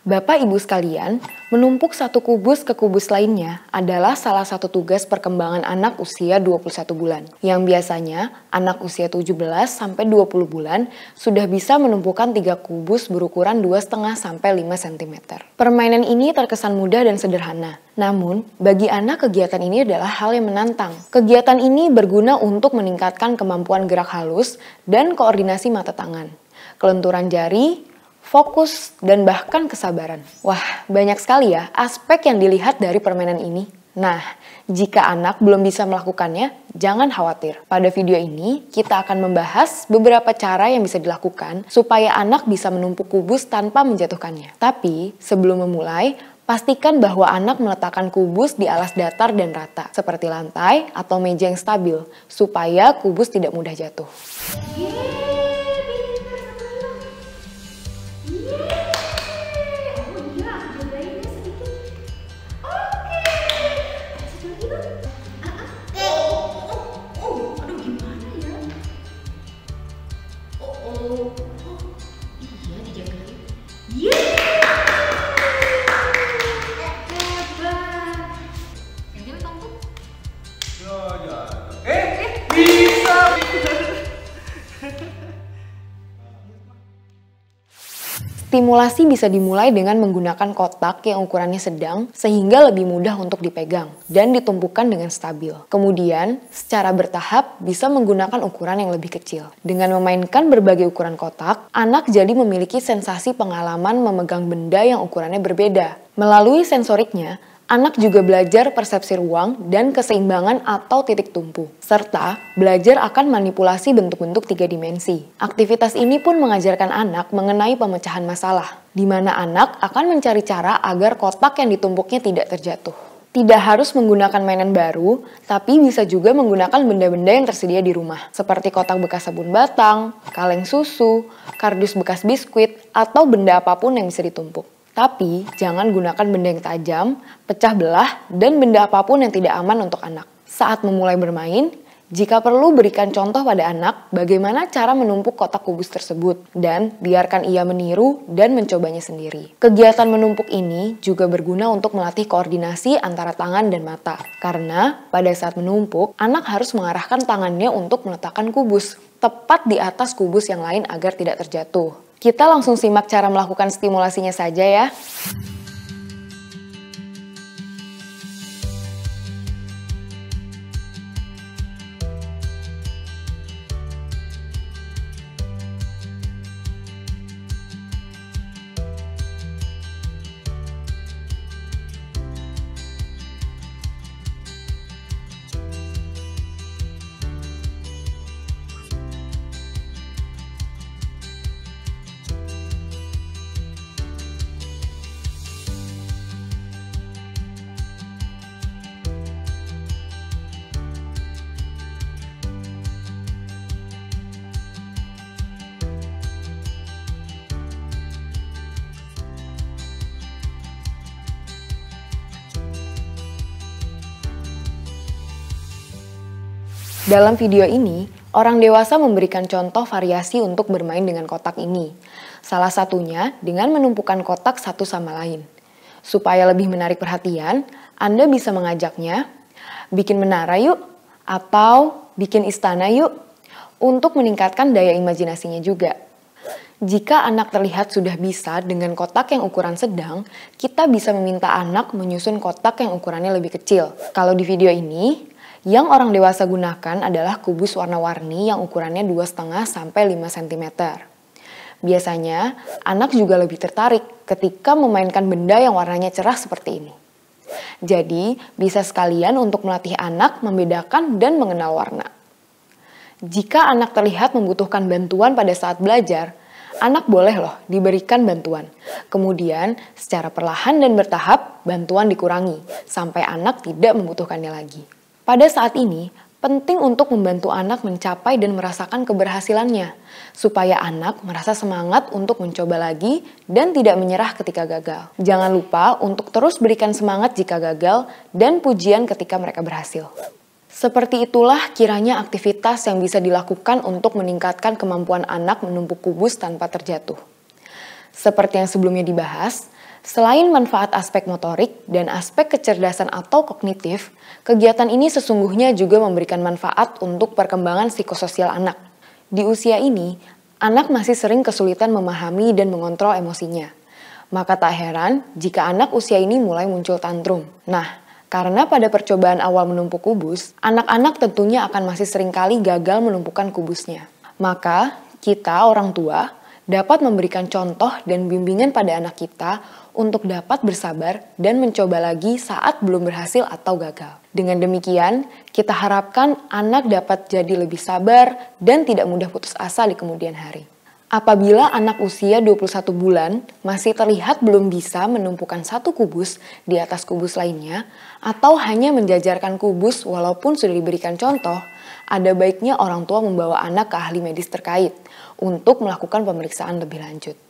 Bapak Ibu sekalian, menumpuk satu kubus ke kubus lainnya adalah salah satu tugas perkembangan anak usia 21 bulan. Yang biasanya anak usia 17 sampai 20 bulan sudah bisa menumpukan 3 kubus berukuran 2,5 sampai 5 cm. Permainan ini terkesan mudah dan sederhana. Namun, bagi anak kegiatan ini adalah hal yang menantang. Kegiatan ini berguna untuk meningkatkan kemampuan gerak halus dan koordinasi mata tangan, kelenturan jari, fokus, dan bahkan kesabaran. Wah, banyak sekali ya aspek yang dilihat dari permainan ini. Nah, jika anak belum bisa melakukannya, jangan khawatir. Pada video ini, kita akan membahas beberapa cara yang bisa dilakukan supaya anak bisa menumpuk kubus tanpa menjatuhkannya. Tapi, sebelum memulai, pastikan bahwa anak meletakkan kubus di alas datar dan rata, seperti lantai atau meja yang stabil, supaya kubus tidak mudah jatuh. Stimulasi bisa dimulai dengan menggunakan kotak yang ukurannya sedang sehingga lebih mudah untuk dipegang dan ditumpukan dengan stabil. Kemudian, secara bertahap bisa menggunakan ukuran yang lebih kecil. Dengan memainkan berbagai ukuran kotak, anak jadi memiliki sensasi pengalaman memegang benda yang ukurannya berbeda. Melalui sensoriknya, anak juga belajar persepsi ruang dan keseimbangan atau titik tumpu, serta belajar akan manipulasi bentuk-bentuk 3 dimensi. Aktivitas ini pun mengajarkan anak mengenai pemecahan masalah, di mana anak akan mencari cara agar kotak yang ditumpuknya tidak terjatuh. Tidak harus menggunakan mainan baru, tapi bisa juga menggunakan benda-benda yang tersedia di rumah, seperti kotak bekas sabun batang, kaleng susu, kardus bekas biskuit, atau benda apapun yang bisa ditumpuk. Tapi, jangan gunakan benda yang tajam, pecah belah, dan benda apapun yang tidak aman untuk anak. Saat memulai bermain, jika perlu berikan contoh pada anak bagaimana cara menumpuk kotak kubus tersebut, dan biarkan ia meniru dan mencobanya sendiri. Kegiatan menumpuk ini juga berguna untuk melatih koordinasi antara tangan dan mata. Karena pada saat menumpuk, anak harus mengarahkan tangannya untuk meletakkan kubus, tepat di atas kubus yang lain agar tidak terjatuh. Kita langsung simak cara melakukan stimulasinya saja ya. Dalam video ini, orang dewasa memberikan contoh variasi untuk bermain dengan kotak ini. Salah satunya dengan menumpukan kotak satu sama lain. Supaya lebih menarik perhatian, Anda bisa mengajaknya, bikin menara yuk, atau bikin istana yuk, untuk meningkatkan daya imajinasinya juga. Jika anak terlihat sudah bisa dengan kotak yang ukuran sedang, kita bisa meminta anak menyusun kotak yang ukurannya lebih kecil. Kalau di video ini, yang orang dewasa gunakan adalah kubus warna-warni yang ukurannya 2,5 sampai 5 cm. Biasanya, anak juga lebih tertarik ketika memainkan benda yang warnanya cerah seperti ini. Jadi, bisa sekalian untuk melatih anak membedakan dan mengenal warna. Jika anak terlihat membutuhkan bantuan pada saat belajar, anak boleh loh diberikan bantuan. Kemudian, secara perlahan dan bertahap, bantuan dikurangi sampai anak tidak membutuhkannya lagi. Pada saat ini, penting untuk membantu anak mencapai dan merasakan keberhasilannya, supaya anak merasa semangat untuk mencoba lagi dan tidak menyerah ketika gagal. Jangan lupa untuk terus berikan semangat jika gagal dan pujian ketika mereka berhasil. Seperti itulah kiranya aktivitas yang bisa dilakukan untuk meningkatkan kemampuan anak menumpuk kubus tanpa terjatuh. Seperti yang sebelumnya dibahas, Selain manfaat aspek motorik dan aspek kecerdasan atau kognitif, kegiatan ini sesungguhnya juga memberikan manfaat untuk perkembangan psikososial anak. Di usia ini, anak masih sering kesulitan memahami dan mengontrol emosinya. Maka tak heran jika anak usia ini mulai muncul tantrum. Nah, karena pada percobaan awal menumpuk kubus, anak-anak tentunya akan masih seringkali gagal menumpukan kubusnya. Maka, kita orang tua dapat memberikan contoh dan bimbingan pada anak kita untuk dapat bersabar dan mencoba lagi saat belum berhasil atau gagal. Dengan demikian, kita harapkan anak dapat jadi lebih sabar dan tidak mudah putus asa di kemudian hari. Apabila anak usia 21 bulan masih terlihat belum bisa menumpukan satu kubus di atas kubus lainnya atau hanya menjajarkan kubus walaupun sudah diberikan contoh, ada baiknya orang tua membawa anak ke ahli medis terkait untuk melakukan pemeriksaan lebih lanjut.